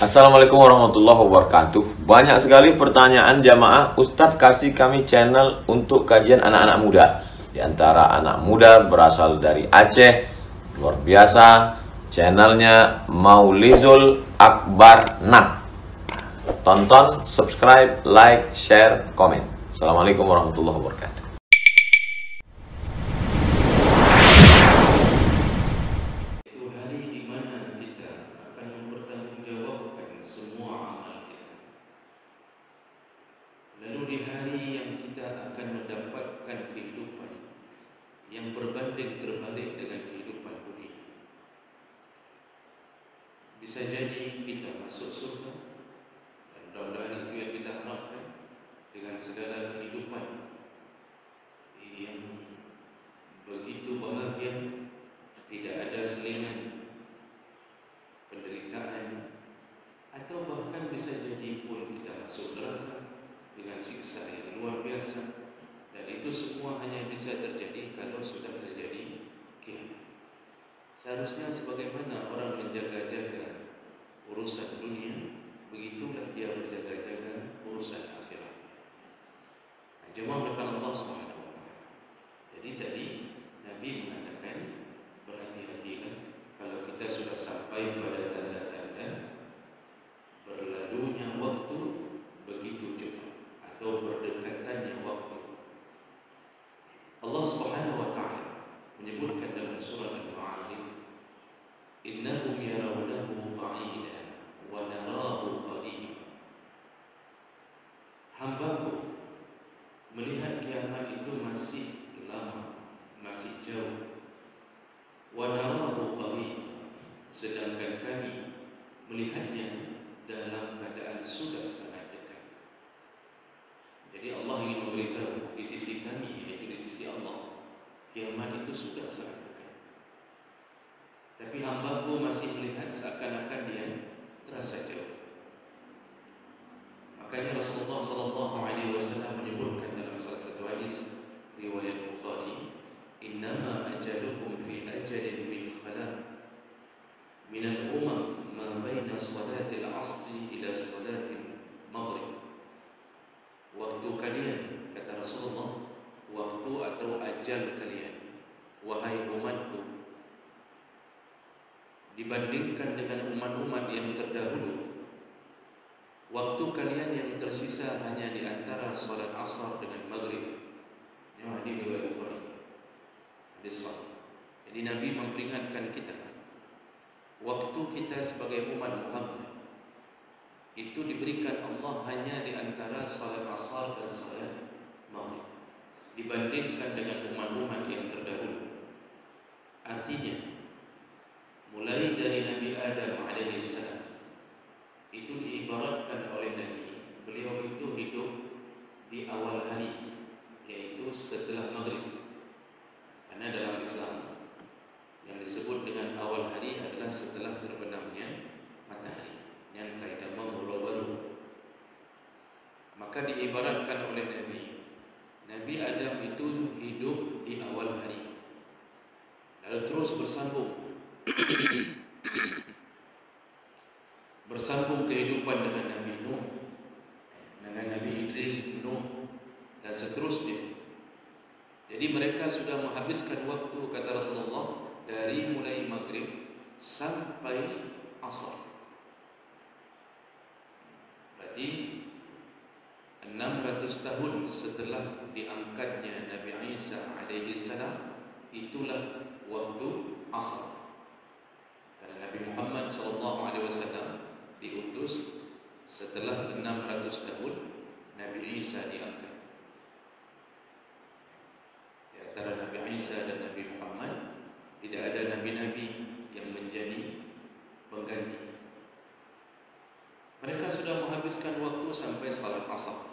Assalamualaikum warahmatullahi wabarakatuh. Banyak sekali pertanyaan jamaah, Ustadz kasih kami channel untuk kajian anak-anak muda. Di antara anak muda berasal dari Aceh, luar biasa. Channelnya Maulizul Akbar Nak. Tonton, subscribe, like, share, komen. Assalamualaikum warahmatullahi wabarakatuh. Itu hari di mana kita akan mempertanggungjawabkan semua amal kita. Lalu di hari yang kita akan mendapatkan kehidupan yang berbanding terbalik dengan kehidupan dunia. Bisa jadi kita masuk surga, dan mudah-mudahan itu yang kita harapkan, dengan segala kehidupan yang begitu bahagia. Tidak ada selingan, penderitaan, atau bahkan bisa jadi pun kita masuk neraka dengan siksa yang luar biasa. Dan itu semua hanya bisa terjadi kalau sudah terjadi kiamat. Seharusnya sebagaimana orang menjaga-jaga urusan dunia, begitulah dia berjaga-jaga urusan akhirat. Jemaah depan Allah Subhanahu wa taala. Jadi tadi Nabi mengatakan, berhati-hatilah kalau kita sudah sampai pada tanda-tanda berlalunya waktu begitu cepat atau berdekatannya waktu. Allah Subhanahu wa taala menyebutkan dalam surah Al-Ma'arij, innahum yarawnahu ba'idan wa narahu qariban. Hambaku melihat kiamat itu masih lama, masih jauh. Wa narahu qarib, sedangkan kami melihatnya dalam keadaan sudah sangat dekat. Jadi Allah ingin memberitahu di sisi kami, yaitu di sisi Allah, kiamat itu sudah sangat dekat. Tapi hambaku masih melihat seakan-akan dia terasa jauh. Makanya Rasulullah SAW menyebutkan dalam salah satu hadis riwayat Bukhari, innama ajalukum fi ajalin min khalaq min al-umam ma baina salati al-asri ila salati al-maghrib. Waktu kalian, kata Rasulullah, waktu atau ajal kalian, wahai umatku, dibandingkan dengan umat-umat yang terdahulu, waktu kalian yang tersisa hanya di antara salat asar dengan maghrib. Ini hadis riwayat Bukhari. Jadi Nabi memperingatkan kita, waktu kita sebagai umat Muhammad itu diberikan Allah hanya di antara salat asar dan salat maghrib, dibandingkan dengan umat-umat yang terdahulu. Artinya, mulai dari Nabi Adam alaihissalam itu diibaratkan oleh Nabi, beliau itu hidup di awal hari, yaitu setelah maghrib. Karena dalam Islam yang disebut dengan awal hari adalah setelah terbenamnya matahari, yang kaidah Mula baru. Maka diibaratkan oleh Nabi Adam itu hidup di awal hari, lalu terus bersambung kehidupan dengan Nabi Nuh, dengan Nabi Idris, Nuh, dan seterusnya. Jadi mereka sudah menghabiskan waktu, kata Rasulullah, dari mulai maghrib sampai asar. Berarti 600 tahun setelah diangkatnya Nabi Isa alaihissalam, itulah waktu asar. Karena Nabi Muhammad SAW diutus setelah 600 tahun Nabi Isa diangkat. Antara Nabi Isa dan Nabi Muhammad tidak ada nabi-nabi yang menjadi pengganti. Mereka sudah menghabiskan waktu sampai salat asar.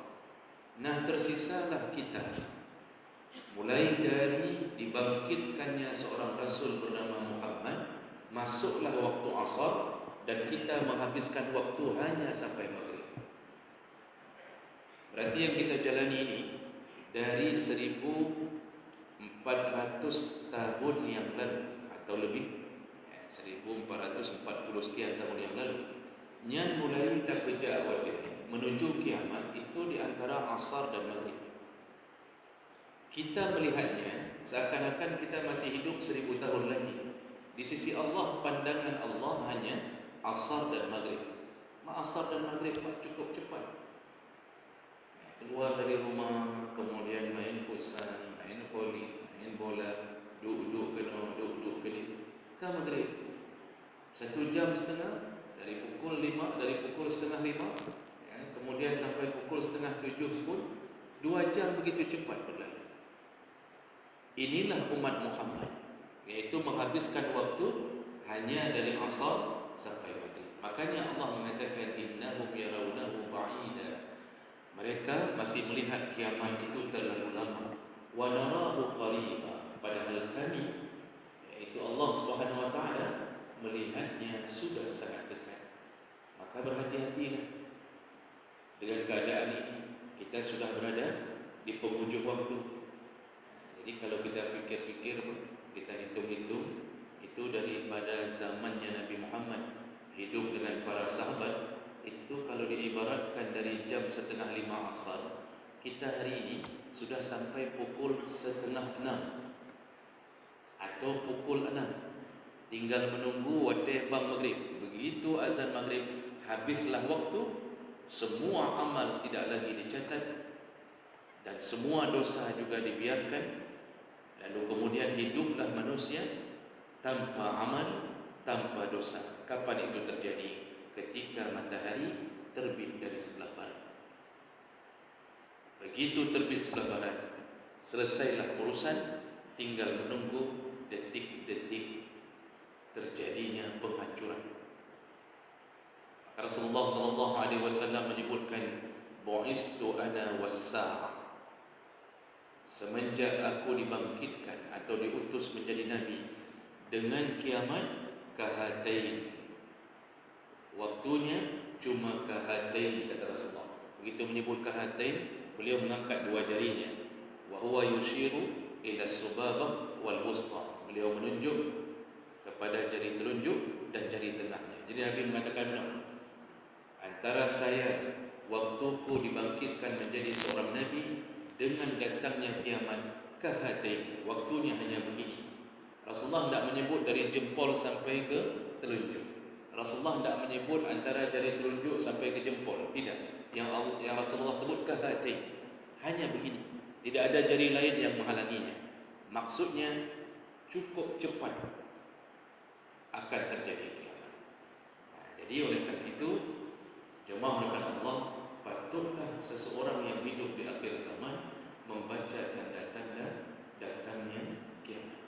Nah, tersisalah kita, mulai dari dibangkitkannya seorang Rasul bernama Muhammad, masuklah waktu asar, dan kita menghabiskan waktu hanya sampai maghrib. Berarti yang kita jalani ini dari 1400 tahun yang lalu atau lebih, 1440 sekian tahun yang lalu, Nyan mulai tak kerja awal menuju kiamat itu di antara asar dan maghrib. Kita melihatnya seakan-akan kita masih hidup 1000 tahun lagi. Di sisi Allah, pandangan Allah hanya asar dan maghrib. Asar dan maghrib cukup cepat. Keluar dari rumah, kemudian main futsal, main voli, main bola, duduk kena, ke maghrib. 1 jam setengah dari pukul 5, dari pukul setengah 5, kemudian sampai pukul setengah 7 pun 2 jam begitu cepat berlalu. Inilah umat Muhammad, yaitu menghabiskan waktu hanya dari asar sampai maghrib. Makanya Allah mengatakan innahum yarawnahu ba'ida. Mereka masih melihat kiamat itu terlalu lama. Wa narahu qariba. Padahal kami, yaitu Allah Subhanahu wa taala, melihatnya sudah sangat dekat. Maka berhati-hatilah dengan keadaan ini. Kita sudah berada di penghujung waktu. Jadi kalau kita fikir-fikir, kita hitung-hitung, itu daripada zamannya Nabi Muhammad hidup dengan para sahabat, itu kalau diibaratkan dari jam 4:30 asar, kita hari ini sudah sampai pukul 5:30 atau pukul 6. Tinggal menunggu waktu bang maghrib. Begitu azan maghrib, habislah waktu, semua amal tidak lagi dicatat dan semua dosa juga dibiarkan. Lalu kemudian hiduplah manusia tanpa amal, tanpa dosa. Kapan itu terjadi? Ketika matahari terbit dari sebelah barat. Begitu terbit sebelah barat, selesailah urusan, tinggal menunggu detik-detik terjadinya penghancuran. Maka Rasulullah sallallahu alaihi wasallam menyebutkan, "Bu'istu ana was-sa'ah." Semenjak aku dibangkitkan atau diutus menjadi nabi dengan kiamat, kahatain. Waktunya cuma kahatain, kata Rasulullah. Begitu menyebut kahatain, beliau mengangkat 2 jarinya. Wa huwa yushiru ila subabah wal wusta. Beliau menunjuk kepada jari telunjuk dan jari tengahnya. Jadi Nabi mengatakan, antara saya waktuku dibangkitkan menjadi seorang nabi dengan datangnya kiamat, kahatain, waktunya hanya begini. Rasulullah tidak menyebut dari jempol sampai ke telunjuk. Rasulullah tidak menyebut antara jari telunjuk sampai ke jempol. Tidak. Yang Rasulullah sebut kahatain, hanya begini. Tidak ada jari lain yang menghalanginya. Maksudnya cukup cepat akan terjadi kiamat. Jadi oleh karena itu, jemaah rekan Allah, patutlah seseorang yang hidup di akhir zaman membaca tanda-tanda datangnya kiamat.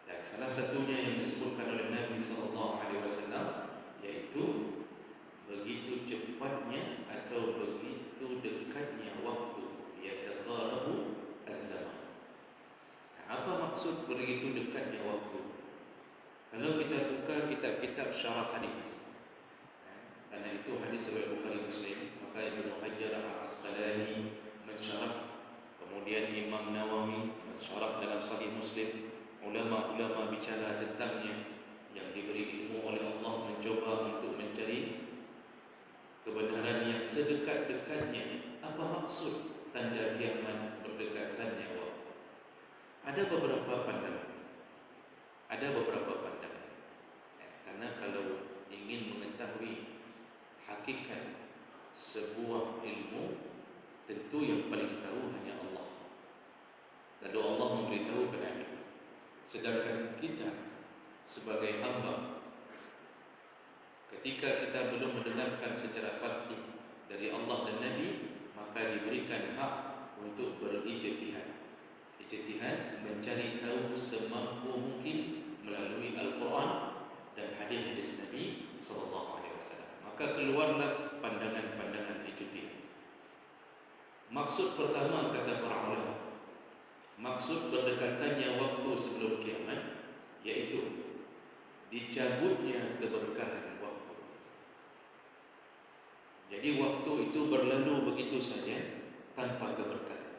Dan salah satunya yang disebutkan oleh Nabi SAW, yaitu begitu cepatnya atau begitu dekatnya waktu, yataqarabu az-zaman. Apa maksud begitu dekatnya waktu? Kalau kita buka kitab-kitab syarah hadis, karena itu hadis riwayat Bukhari Muslim, maka Ibnu Hajar Al-Asqalani mensyarah, kemudian Imam Nawawi mensyarah dalam Sahih Muslim, ulama-ulama bicara tentangnya, yang diberi ilmu oleh Allah mencoba untuk mencari kebenaran yang sedekat-dekatnya. Apa maksud tanda kiamat berdekatannya waktu? Ada beberapa pandangan. Karena kalau ingin mengetahui hakikat sebuah ilmu, tentu yang paling tahu hanya Allah. Lalu Allah memberitahu kepada Nabi. Sedangkan kita sebagai hamba, ketika kita belum mendengarkan secara pasti dari Allah dan Nabi, maka diberikan hak untuk berijtihad. Ijtihad mencari tahu semampu mungkin melalui Al-Quran dan hadis-hadis Nabi SAW. Maka keluarlah pandangan-pandangan ijtihad. Maksud pertama, kata para ulama, maksud berdekatannya waktu sebelum kiamat, yaitu dicabutnya keberkahan waktu. Jadi waktu itu berlalu begitu saja tanpa keberkahan.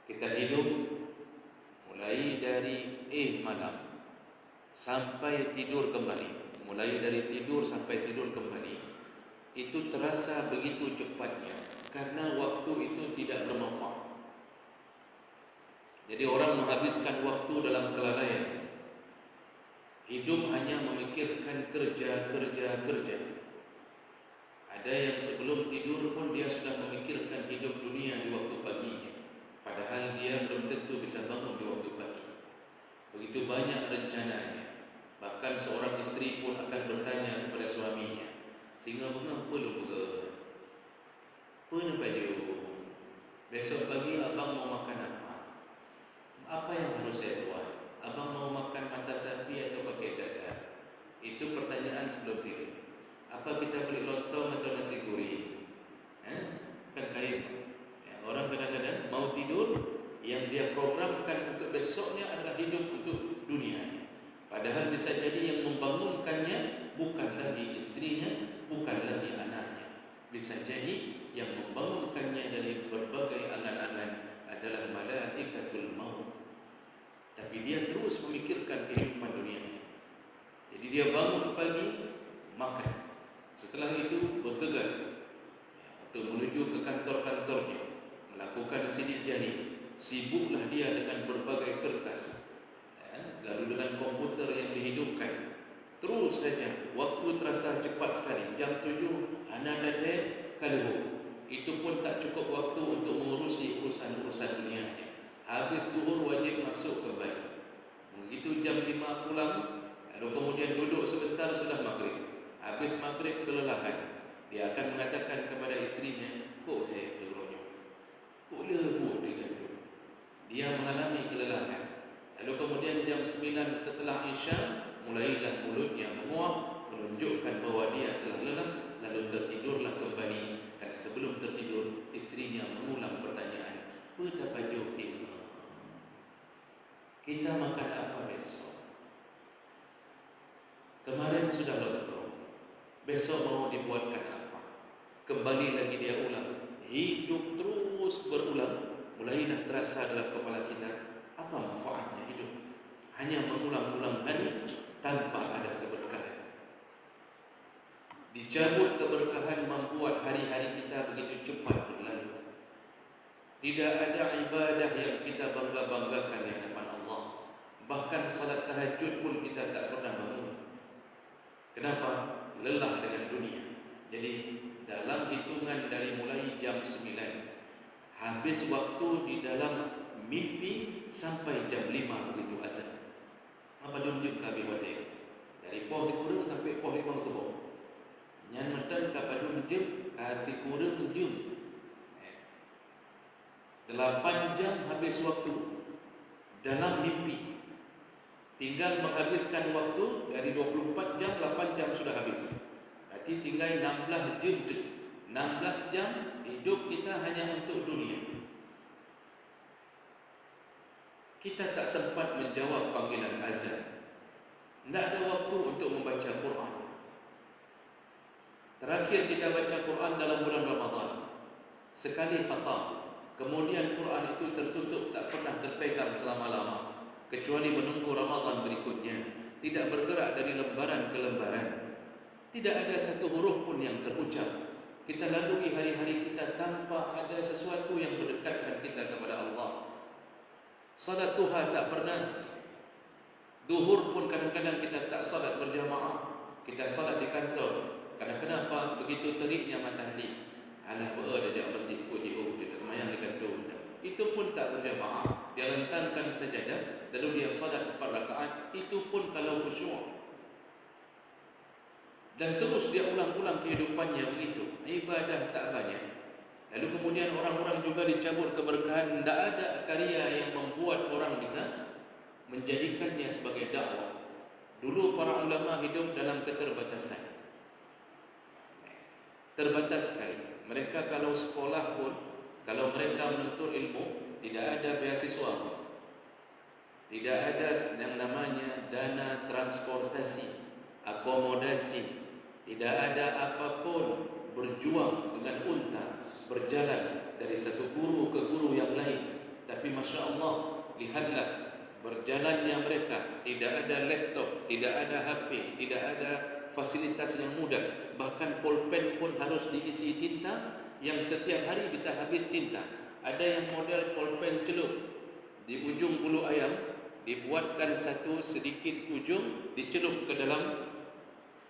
Kita hidup mulai dari malam sampai tidur kembali, mulai dari tidur sampai tidur kembali, itu terasa begitu cepatnya karena waktu itu tidak bermanfaat. Jadi orang menghabiskan waktu dalam kelalaian. Hidup hanya memikirkan kerja. Ada yang sebelum tidur pun dia sudah memikirkan hidup dunia di waktu paginya, padahal dia belum tentu bisa bangun di waktu pagi. Begitu banyak rencananya. Bahkan seorang istri pun akan bertanya kepada suaminya, "Singa bunga belum buka? Pun baju. Besok pagi abang mau makan apa? Apa yang harus saya buat? Abang mau makan mata sapi atau pakai dada?" Itu pertanyaan sebelum tidur. Apa kita beli lontong atau nasi goreng? Kan kait. Ya, orang kadang-kadang mau tidur, yang dia programkan untuk besoknya adalah hidup untuk dunianya. Padahal bisa jadi yang membangunkannya bukan lagi istrinya, bukan lagi anaknya. Bisa jadi yang membangunkannya dari berbagai angan-angan adalah malaikatul maut. Tapi dia terus memikirkan kehidupan dunianya. Jadi dia bangun pagi, makan. Setelah itu bergegas untuk menuju ke kantor-kantornya, melakukan sidik jari. Sibuklah dia dengan berbagai kertas, lalu dengan komputer yang dihidupkan. Terus saja waktu terasa cepat sekali. Jam 7 hana dadek kalihu. Itu pun tak cukup waktu untuk mengurusi urusan-urusan dunianya. Habis zuhur wajib masuk kembali. Begitu jam 5 pulang, lalu kemudian duduk sebentar sudah maghrib. Habis maghrib kelelahan. Dia akan mengatakan kepada istrinya, "Kok leronyo? Kok lebur dengan tu?" Dia mengalami kelelahan. Lalu kemudian jam 9 setelah Isya, mulailah mulutnya menguap, menunjukkan bahawa dia telah lelah, lalu tertidurlah kembali. Dan sebelum tertidur, istrinya mengulang pertanyaan, "Pada baju fitnah, kita makan apa besok? Kemarin sudah lontong, besok mau dibuatkan apa?" Kembali lagi dia ulang. Hidup terus berulang. Mulailah terasa dalam kepala kita, apa manfaatnya hidup? Hanya mengulang-ulang hari tanpa ada keberkahan. Dicabut keberkahan membuat hari-hari kita begitu cepat berlalu. Tidak ada ibadah yang kita bangga-banggakan di hadapan Allah. Bahkan salat tahajud pun kita tak pernah bangun. Kenapa? Lelah dengan dunia. Jadi dalam hitungan dari mulai jam 9, habis waktu di dalam mimpi sampai jam 5 begitu azan. Apa dunjuk kabeh wadai. Dari poh kurang sampai poh 5 subuh. Nyan medan kapadun jem kasih kurang jum. 8 jam habis waktu dalam mimpi. Tinggal menghabiskan waktu dari 24 jam, 8 jam sudah habis. Berarti tinggal 16 jam. 16 jam hidup kita hanya untuk dunia. Kita tak sempat menjawab panggilan azan. Tidak ada waktu untuk membaca Quran. Terakhir kita baca Quran dalam bulan Ramadan. Sekali khatam. Kemudian Quran itu tertutup, tak pernah terpegang selama-lama. Kecuali menunggu Ramadan berikutnya. Tidak bergerak dari lembaran ke lembaran. Tidak ada satu huruf pun yang terucap. Kita lalui hari-hari kita tanpa ada sesuatu yang mendekatkan kita kepada Allah. Salat duha tak pernah. Duhur pun kadang-kadang kita tak salat berjamaah. Kita salat di kantor. Kadang-kadang apa? Begitu teriknya matahari. Alah berada di masjid Puji'u. Dia semayang di kantor. Itu pun tak berjamaah. Dia lentangkan sajadah. Lalu dia salat 4 rakaat. Itu pun kalau khusyuk. Dan terus dia ulang-ulang kehidupannya begitu. Ibadah tak banyak. Lalu kemudian orang-orang juga dicabut keberkahan. Tak ada karya yang membuat orang bisa menjadikannya sebagai dakwah. Dulu para ulama hidup dalam keterbatasan. Terbatas sekali. Mereka kalau sekolah pun, kalau mereka menuntut ilmu, tidak ada beasiswa. Tidak ada yang namanya dana transportasi, akomodasi. Tidak ada apapun, berjuang dengan unta, berjalan dari satu guru ke guru yang lain. Tapi Masya Allah, lihatlah berjalannya mereka. Tidak ada laptop, tidak ada HP, tidak ada fasilitas yang mudah. Bahkan pulpen pun harus diisi tinta yang setiap hari bisa habis tinta. Ada yang model pulpen celup, di ujung bulu ayam dibuatkan satu sedikit ujung, dicelup ke dalam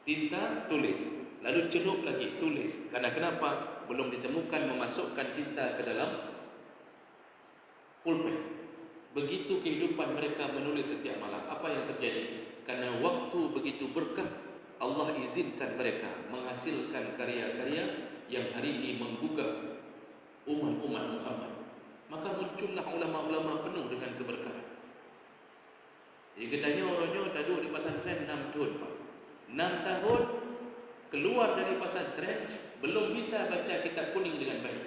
tinta, tulis, lalu celup lagi, tulis. Karena kenapa? Belum ditemukan memasukkan tinta ke dalam pulpen. Begitu kehidupan mereka menulis setiap malam. Apa yang terjadi? Karena waktu begitu berkah, Allah izinkan mereka menghasilkan karya-karya yang hari ini menggugah umat Muhammad. Maka muncullah ulama-ulama penuh dengan keberkahan. Jadi katanya orangnya duduk di pesantren 6 tahun, Pak. 6 tahun keluar dari pesantren belum bisa baca kitab kuning dengan baik.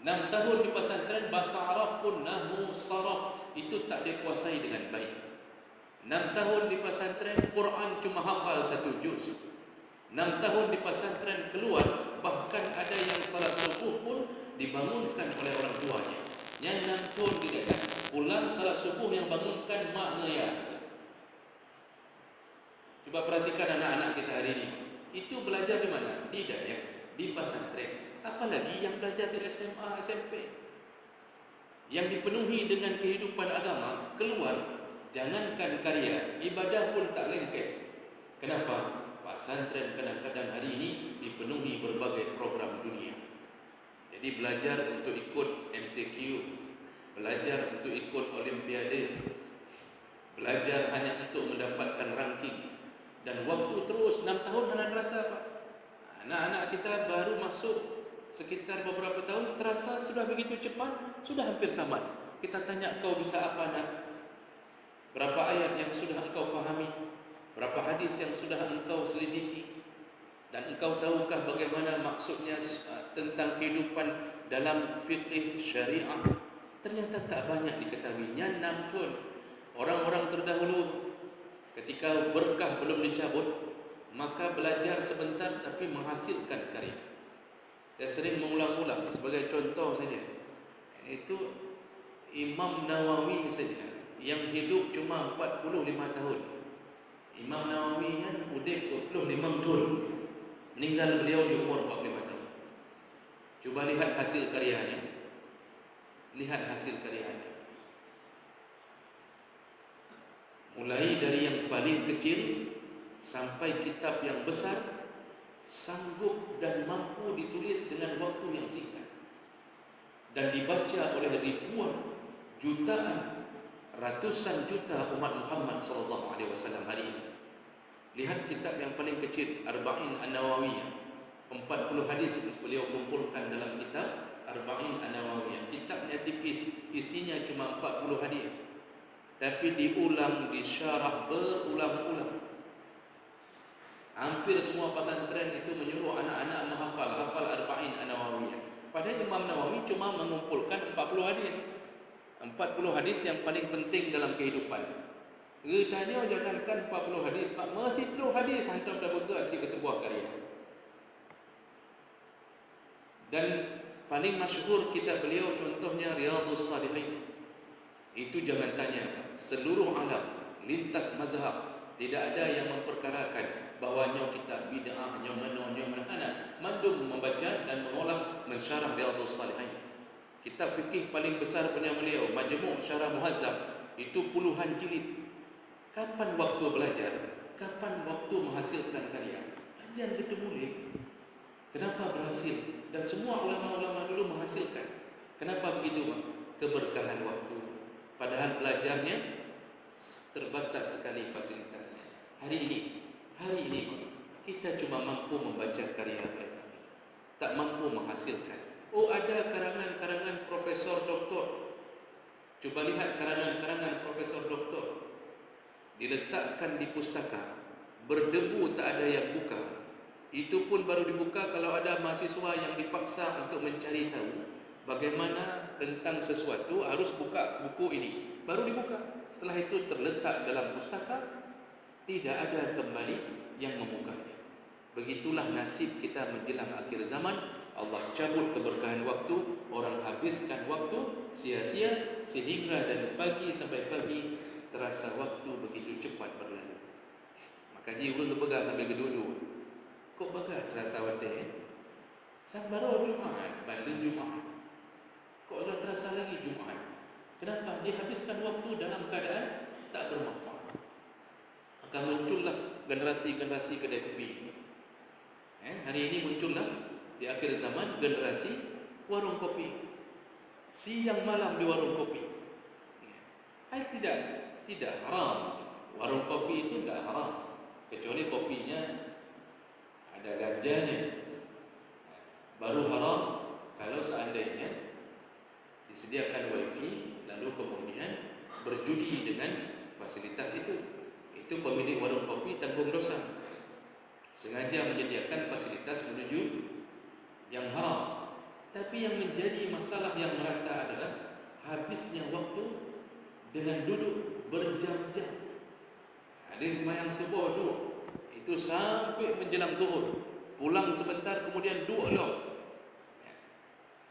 6 tahun di pesantren bahasa Arab pun nahwu saraf itu tak dikuasai dengan baik. 6 tahun di pesantren Quran cuma hafal 1 juz. 6 tahun di pesantren keluar, bahkan ada yang salat subuh pun dibangunkan oleh orang tuanya. Yang 6 tahun di dekat pulang salat subuh yang bangunkan maknya ya. Coba perhatikan anak-anak kita hari ini. Itu belajar di mana? Di daerah, di pesantren. Apalagi yang belajar di SMA, SMP. Yang dipenuhi dengan kehidupan agama, keluar, jangankan karya, ibadah pun tak lengket. Kenapa? Pesantren kadang-kadang hari ini dipenuhi berbagai program dunia. Jadi belajar untuk ikut MTQ, belajar untuk ikut Olimpiade, belajar hanya untuk mendapatkan ranking. Dan waktu terus 6 tahun anak terasa, Pak. Anak-anak kita baru masuk sekitar beberapa tahun, terasa sudah begitu cepat, sudah hampir tamat. Kita tanya, kau bisa apa, nak? Berapa ayat yang sudah engkau fahami? Berapa hadis yang sudah engkau selidiki? Dan engkau tahukah bagaimana maksudnya tentang kehidupan dalam fikih syariah? Ternyata tak banyak diketahui. Yang 6 tahun orang-orang terdahulu ketika berkah belum dicabut, maka belajar sebentar tapi menghasilkan karya. Saya sering mengulang-ulang sebagai contoh saja. Itu Imam Nawawi saja yang hidup cuma 45 tahun. Imam Nawawi kan hidup 25 tahun. Meninggal beliau di umur 45 tahun. Coba lihat hasil karyanya. Lihat hasil karyanya. Mulai dari yang paling kecil sampai kitab yang besar, sanggup dan mampu ditulis dengan waktu yang singkat dan dibaca oleh ribuan, jutaan, ratusan juta umat Muhammad SAW hari ini. Lihat kitab yang paling kecil, Arba'in An-Nawawiyah, 40 hadis beliau kumpulkan dalam kitab Arba'in An-Nawawiyah. Kitabnya tipis, isinya cuma 40 hadis, tapi diulang, disyarah berulang-ulang. Hampir semua pesantren itu menyuruh anak-anak hafal Arba'in An-Nawawiyah. Padahal Imam Nawawi cuma mengumpulkan 40 hadis. 40 hadis yang paling penting dalam kehidupan. Tanya jangankan 40 hadis, Pak, masih 10 hadis hantar dah bergerak ke sebuah karya. Dan paling masyhur kitab beliau contohnya Riyadhus Shalihin. Itu jangan tanya, seluruh alam lintas mazhab tidak ada yang memperkarakan bahawa kitab bid'ah, mana mandum membaca dan mengolah mensyarah Riyadhus Shalihin. Kitab fikih paling besar punya beliau, Majmu' Syarah Muhazzab, itu puluhan jilid. Kapan waktu belajar? Kapan waktu menghasilkan karya? Jangan kita boleh. Kenapa berhasil? Dan semua ulama-ulama dulu menghasilkan. Kenapa begitu, Pak? Keberkahan waktu. Padahal belajarnya terbatas sekali fasilitasnya. Hari ini kita cuma mampu membaca karya mereka, tak mampu menghasilkan. Oh, ada karangan-karangan profesor doktor. Coba lihat karangan-karangan profesor doktor, diletakkan di pustaka, berdebu tak ada yang buka. Itu pun baru dibuka kalau ada mahasiswa yang dipaksa untuk mencari tahu bagaimana tentang sesuatu, harus buka buku ini, baru dibuka. Setelah itu terletak dalam pustaka, tidak ada kembali yang membukanya. Begitulah nasib kita menjelang akhir zaman. Allah cabut keberkahan waktu, orang habiskan waktu sia-sia, sehingga dari pagi sampai pagi terasa waktu begitu cepat berlalu. Kaji ulun berpegang sambil geduduk. Kok bagai terasa wadai? Sabar Jumaat, balik Jumaat. Kok dah terasa lagi Jumaat? Kenapa? Dia habiskan waktu dalam keadaan tak bermanfaat. Akan muncullah generasi-generasi kedai kopi. Hari ini muncullah di akhir zaman generasi warung kopi. Siang malam di warung kopi. Tidak haram. Warung kopi itu tidak haram. Kecuali kopinya ada ganjanya. Baru haram kalau seandainya disediakan wifi lalu kemudian berjudi dengan fasilitas itu. Itu pemilik warung kopi tanggung dosa. Sengaja menyediakan fasilitas menuju yang haram. Tapi yang menjadi masalah yang merata adalah habisnya waktu dengan duduk berjam-jam. Hadis sembahyang subuh duduk itu sampai menjelang zuhur. Pulang sebentar kemudian duduk lah.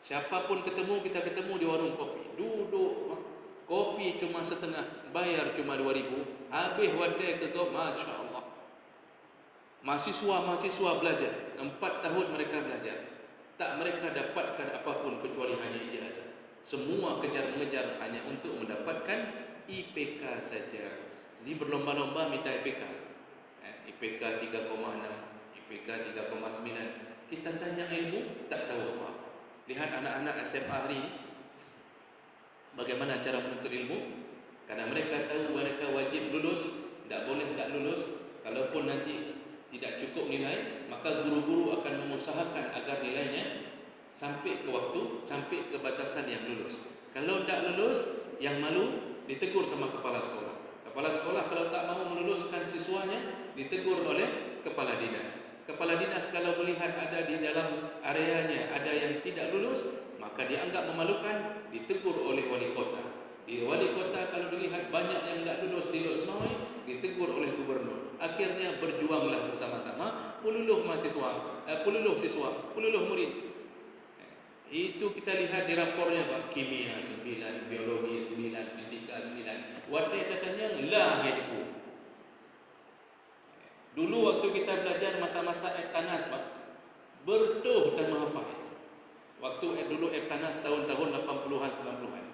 Siapapun ketemu, kita ketemu di warung kopi. Duduk, kopi cuma setengah, bayar cuma 2.000. Habis wadai ke kau, Masya Allah. Mahasiswa belajar, 4 tahun mereka belajar. Tak mereka dapatkan apapun kecuali hanya ijazah. Semua kejar-ngejar hanya untuk mendapatkan IPK saja. Jadi berlomba-lomba minta IPK. IPK 3,6, IPK 3,9. Kita tanya ilmu, tak tahu apa. Lihat anak-anak SMA hari ini, bagaimana cara menuntut ilmu. Karena mereka tahu mereka wajib lulus, tidak boleh tidak lulus. Kalaupun nanti tidak cukup nilai, maka guru-guru akan mengusahakan agar nilainya sampai ke waktu, sampai ke batasan yang lulus. Kalau tidak lulus, yang malu ditegur sama kepala sekolah. Kepala sekolah kalau tak mahu meluluskan siswanya, ditegur oleh kepala dinas. Kepala dinas kalau melihat ada di dalam areanya ada yang tidak lulus, maka dianggap memalukan, ditegur oleh wali kota. Di wali kota kalau dilihat banyak yang tidak lulus di Lok Senoi, ditegur oleh gubernur. Akhirnya berjuanglah bersama-sama, puluh siswa, puluh murid. Itu kita lihat di rapornya, Pak. Kimia 9, biologi 9, fisika 9. Wadai katanya lah hidupku. Dulu waktu kita belajar masa-masa Eptanas, Pak, bertuh dan menghafal. Waktu dulu Eptanas tahun-tahun 80-an 90-an.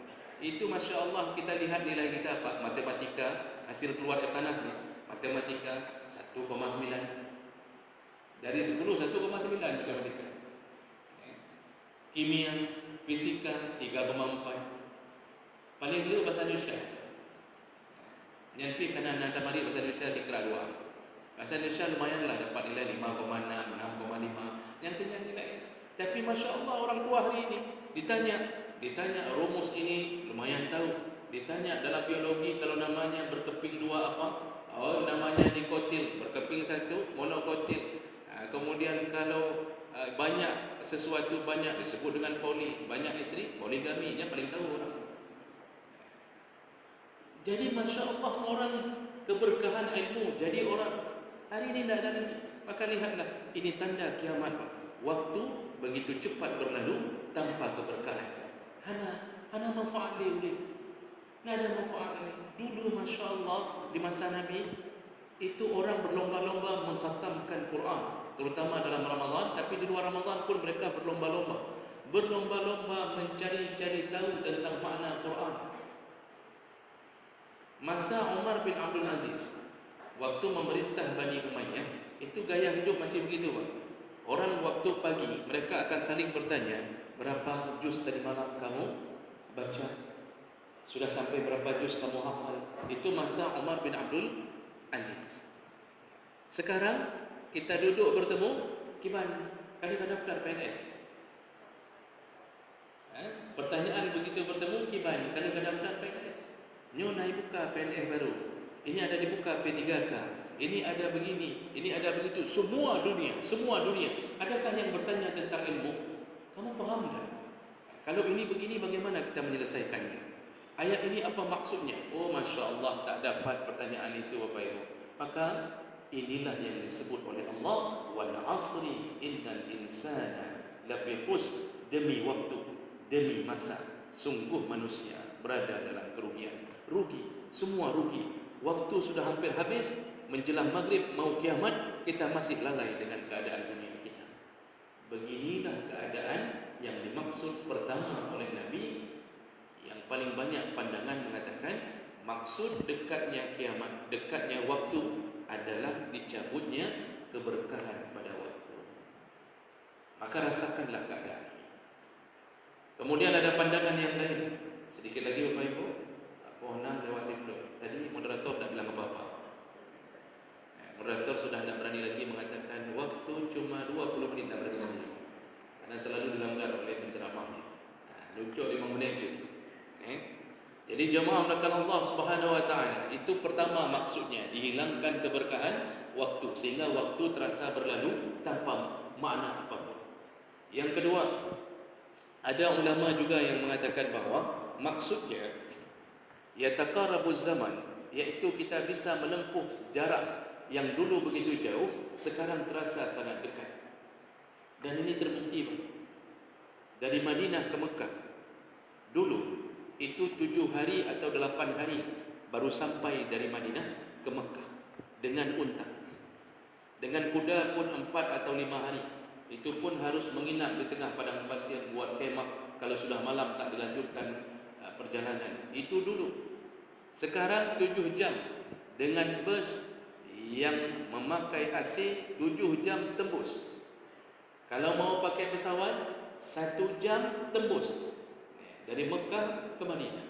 Itu Masya Allah kita lihat nilai kita, Pak. Matematika, hasil keluar Eptanas nih. Matematika 1,9. Dari 10, 1,9 matematika. Kimia, fisika 3,4. Paling dulu bahasa Indonesia. Nyampi karena nanti mari bahasa Indonesia dikira 2. Bahasa Indonesia lumayanlah dapat nilai 5,6, 6,5. Yang kenyang nilai. Tapi Masya Allah orang tua hari ini ditanya rumus ini lumayan tahu. Ditanya dalam biologi kalau namanya berkeping 2 apa? Oh, namanya dikotil, berkeping 1 monokotil. Kemudian kalau banyak sesuatu banyak disebut dengan poli, banyak isteri, poligaminya paling tahu orang. Jadi Masya Allah orang keberkahan ilmu. Jadi orang hari ini tidak ada lagi. Maka lihatlah, ini tanda kiamat. Waktu begitu cepat berlalu tanpa keberkahan. Hana manfaat dia. Tidak ada manfaat dia. Dulu Masya Allah di masa Nabi itu orang berlomba-lomba mengkhatamkan Quran, terutama dalam Ramadan. Tapi di luar Ramadan pun mereka berlomba-lomba mencari-cari tahu tentang makna Quran. Masa Umar bin Abdul Aziz waktu memerintah Bani Umayyah, itu gaya hidup masih begitu, Pak. Orang waktu pagi mereka akan saling bertanya, berapa juz tadi malam kamu baca? Sudah sampai berapa juz kamu hafal? Itu masa Umar bin Abdul Aziz. Sekarang kita duduk bertemu, gimana? Kali-kali daftar PNS. Pertanyaan begitu bertemu, gimana? Kali-kali daftar PNS. Nyonai buka PNS baru. Ini ada dibuka P3K. Ini ada begini, ini ada begitu. Semua dunia. Adakah yang bertanya tentang ilmu? Kamu paham tak? Kalau ini begini, bagaimana kita menyelesaikannya? Ayat ini apa maksudnya? Oh, Masya Allah, tak dapat pertanyaan itu, Bapak Ibu. Maka inilah yang disebut oleh Allah, wal asri innal insana lafi khusr. Demi waktu, demi masa, sungguh manusia berada dalam kerugian. Rugi, semua rugi. Waktu sudah hampir habis, menjelang maghrib mau kiamat, kita masih lalai dengan keadaan dunia kita. Beginilah keadaan yang dimaksud pertama oleh Nabi. Yang paling banyak pandangan mengatakan maksud dekatnya kiamat, dekatnya waktu adalah dicabutnya keberkahan pada waktu. Maka rasakanlah keadaan ini. Kemudian ada pandangan yang lain. Sedikit lagi Bapak Ibu, pukul 6 lewati belum. Tadi moderator tak bilang apa-apa. Moderator sudah tidak berani lagi mengatakan waktu cuma 20 menit, tak berani lagi. Karena selalu dilanggar oleh penceramahnya. Lucu 5 menit itu. Jadi jemaah melakukan Allah Subhanahu Wa Taala itu pertama maksudnya dihilangkan keberkahan waktu sehingga waktu terasa berlalu tanpa makna apapun. Yang kedua, ada ulama juga yang mengatakan bahawa maksudnya yataqarabuz zaman, iaitu kita bisa menempuh jarak yang dulu begitu jauh sekarang terasa sangat dekat. Dan ini terbukti dari Madinah ke Mekah. Dulu itu 7 hari atau 8 hari baru sampai dari Madinah ke Mekah dengan unta. Dengan kuda pun 4 atau 5 hari. Itu pun harus menginap di tengah padang pasir, buat kemah. Kalau sudah malam tak dilanjutkan perjalanan. Itu dulu. Sekarang 7 jam dengan bus yang memakai AC 7 jam tembus. Kalau mau pakai pesawat 1 jam tembus dari Mekah ke Madinah.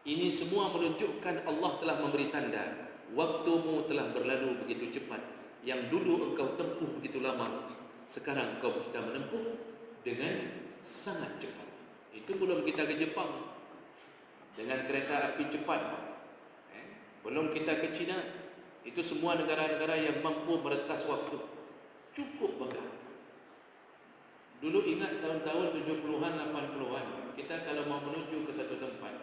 Ini semua menunjukkan Allah telah memberi tanda waktumu telah berlalu begitu cepat. Yang dulu engkau tempuh begitu lama, sekarang engkau bisa menempuh dengan sangat cepat. Itu belum kita ke Jepang dengan kereta api cepat, belum kita ke China. Itu semua negara-negara yang mampu meretas waktu. Cukup bahkan. Dulu ingat tahun-tahun 70-an, 80-an, kita kalau mau menuju ke satu tempat,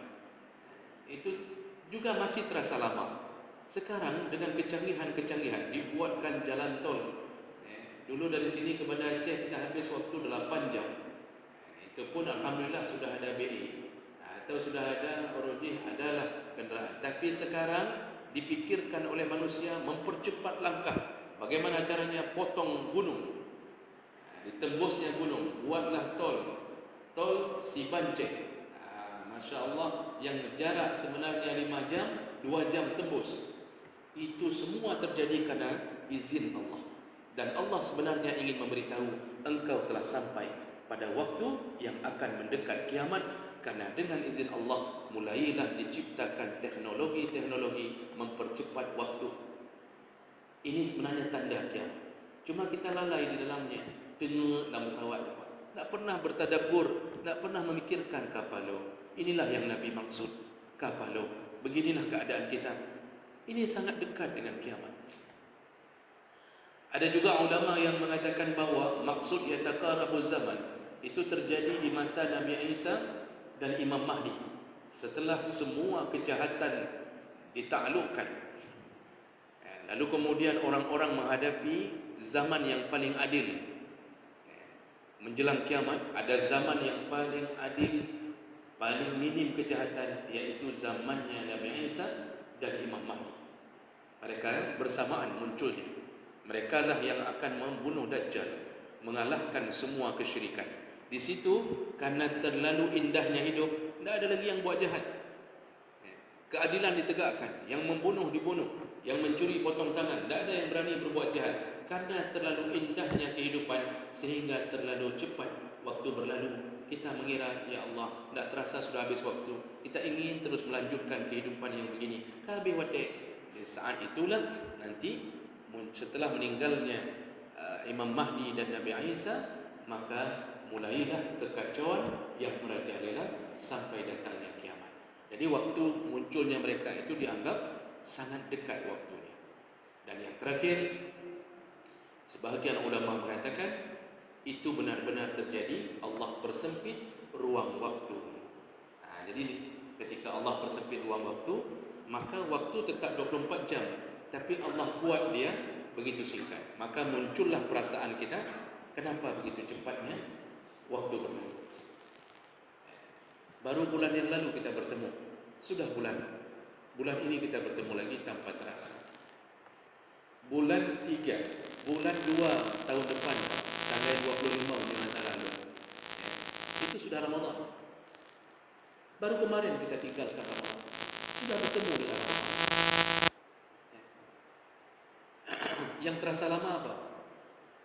itu juga masih terasa lama. Sekarang dengan kecanggihan-kecanggihan dibuatkan jalan tol. Dulu dari sini ke Banda Aceh kita habis waktu 8 jam. Itu pun alhamdulillah sudah ada BI atau sudah ada Orojih, adalah kenderaan. Tapi sekarang dipikirkan oleh manusia mempercepat langkah. Bagaimana caranya potong gunung, ditembusnya gunung, buatlah tol Sibanceh. Masya Allah, yang jarak sebenarnya 5 jam, 2 jam tembus. Itu semua terjadi karena izin Allah. Dan Allah sebenarnya ingin memberitahu engkau telah sampai pada waktu yang akan mendekat kiamat. Karena dengan izin Allah mulailah diciptakan teknologi-teknologi mempercepat waktu. Ini sebenarnya tanda kiamat. Cuma kita lalai di dalamnya. Tengok dalam pesawat, tak pernah bertadabbur, tak pernah memikirkan kapalo. Inilah yang Nabi maksud, kapalo. Beginilah keadaan kita. Ini sangat dekat dengan kiamat. Ada juga ulama yang mengatakan bahawa maksud yataqarabuz zaman itu terjadi di masa Nabi Isa dan Imam Mahdi. Setelah semua kejahatan ditaklukkan, lalu kemudian orang-orang menghadapi zaman yang paling adil. Menjelang kiamat ada zaman yang paling adil, paling minim kejahatan, iaitu zamannya Nabi Isa dan Imam Mahdi. Mereka bersamaan munculnya. Mereka lah yang akan membunuh Dajjal, mengalahkan semua kesyirikan. Di situ karena terlalu indahnya hidup, tidak ada lagi yang buat jahat. Keadilan ditegakkan, yang membunuh dibunuh, yang mencuri potong tangan, tidak ada yang berani berbuat jahat. Karena terlalu indahnya kehidupan sehingga terlalu cepat waktu berlalu. Kita mengira, ya Allah, tidak terasa sudah habis waktu. Kita ingin terus melanjutkan kehidupan yang begini. Kabeh watek. Saat itulah nanti setelah meninggalnya Imam Mahdi dan Nabi Isa, maka mulailah kekacauan yang merajalela sampai datangnya kiamat. Jadi waktu munculnya mereka itu dianggap sangat dekat waktunya. Dan yang terakhir, sebahagian ulama mengatakan itu benar-benar terjadi. Allah persempit ruang waktu. Jadi ketika Allah persempit ruang waktu, maka waktu tetap 24 jam, tapi Allah buat dia begitu singkat. Maka muncullah perasaan kita, kenapa begitu cepatnya waktu berlalu. Baru bulan yang lalu kita bertemu, sudah bulan ini kita bertemu lagi tanpa terasa. bulan 3, bulan 2 tahun depan, tanggal 25 di masa lalu. Itu sudah Ramadan. Baru kemarin kita tinggalkan Ramadan. Sudah bertemu dengan Ramadan. Yang terasa lama apa?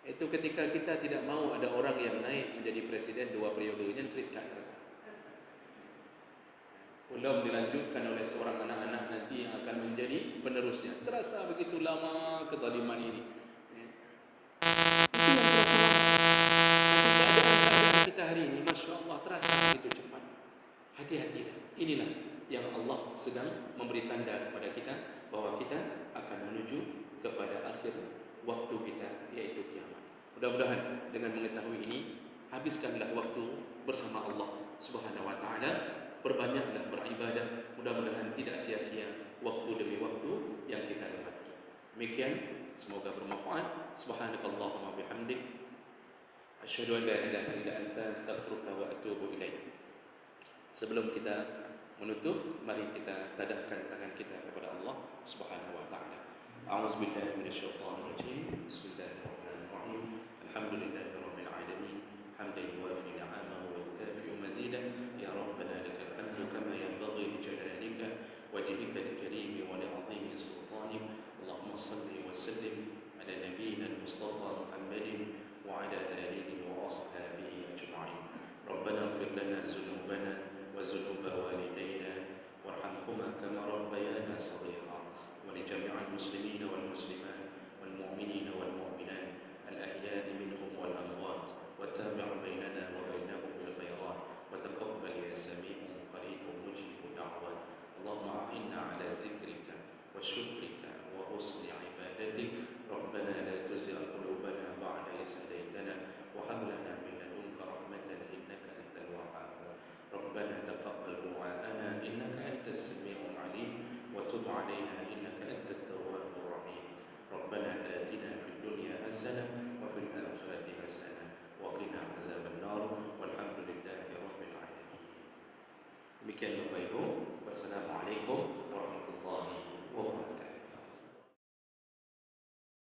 Itu ketika kita tidak mau ada orang yang naik menjadi presiden 2 periodenya, tak terasa. Belum dilanjutkan oleh seorang anak-anak nanti yang akan menjadi penerusnya. Terasa begitu lama kezaliman ini. Itu yang terasa lama. Tapi keadaan kita hari ini, Masya Allah, terasa begitu cepat. Hati-hatilah. Inilah yang Allah sedang memberi tanda kepada kita bahwa kita akan menuju kepada akhir waktu kita, yaitu kiamat. Mudah-mudahan dengan mengetahui ini, habiskanlah waktu bersama Allah Subhanahu wa taala, berbanyaklah beribadah, mudah-mudahan tidak sia-sia waktu demi waktu yang kita lewati. Demikian, semoga bermanfaat. Subhanakallahumma bihamdik, asyhadu an la ilaha illa anta, astaghfiruka wa atubu ilaik. Sebelum kita menutup, mari kita tadahkan tangan kita kepada Allah Subhanahu wa taala. A'udzubillahi minasyaitonir rajim. Bismillahirrahmanirrahim. Alhamdulillahi rabbil alamin. Hamdan yuwafi ni'amahu wa yukafi'u mazidah. Ya Rabbana lakal hamdu kama yanbaghi li jalalika wajhika al-karim wa li 'azimi sultanik. Allahumma shalli wa sallim ala nabiyyina al-mustafa Muhammadin wa ala alihi wa ashabihi ajma'in. Rabbana ighfir lana dhunubana وذنوب والدينا وارحمهما كما ربيانا صغيرا ولجميع المسلمين والمسلمات والمؤمنين والمؤمنات الأحياء منهم والأموات وتابع بيننا وبينهم بالخيرات وتقبل يا سميع قريب مجيب الدعوات. اللهم أعنا على ذكرك وشكرك وحسن عبادتك. ربنا لا تزغ قلوبنا بعد إذ هديتنا وهب لنا من لدنك رحمة إنك أنت الوهاب. ربنا تقبل دعاءنا إنك أنت السميع العليم وتب علينا إنك أنت التواب الرحيم. ربنا آتنا في الدنيا حسنة وفي الآخرة حسنة وقنا عذاب النار والحمد لله رب العالمين. Demikian Bapak Ibu, wassalamualaikum warahmatullahi wabarakatuh.